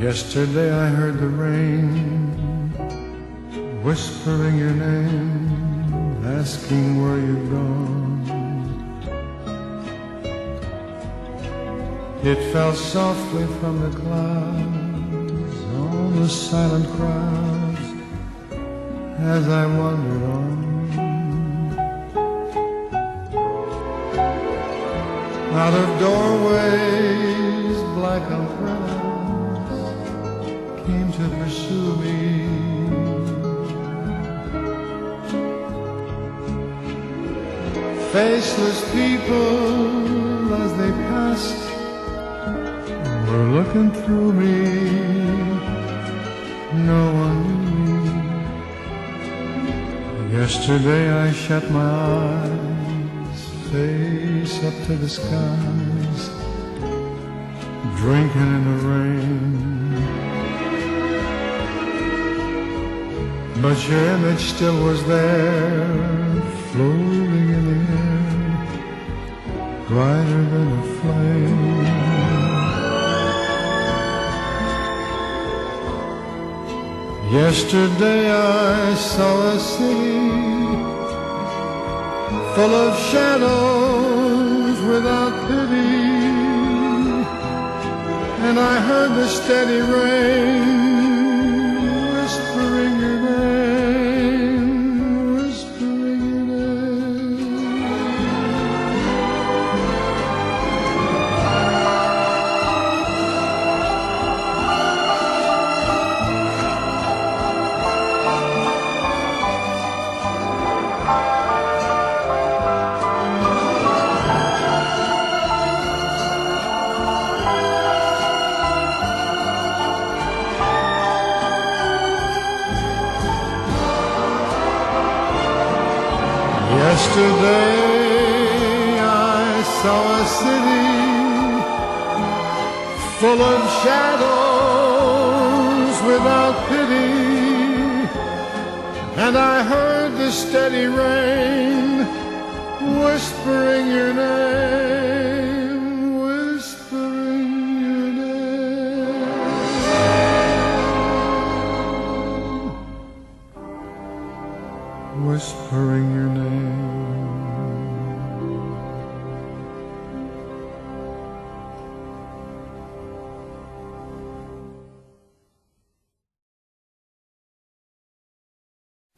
Yesterday I heard the rain whispering your name, asking where you've gone. It fell softly from the clouds on the silent crowds as I wandered on. Out of doorways black umbrellas came to pursue me. Faceless people as they passed were looking through me. No one knew me. Yesterday I shut my eyes, face up to the skies, drinking in the rain. But your image still was there, floating in the air, brighter than a flame. Yesterday I saw a city full of shadows without pity, and I heard the steady rain whispering your name, whispering your name. Yesterday I saw a city full of shadows without pity, and I heard the steady rain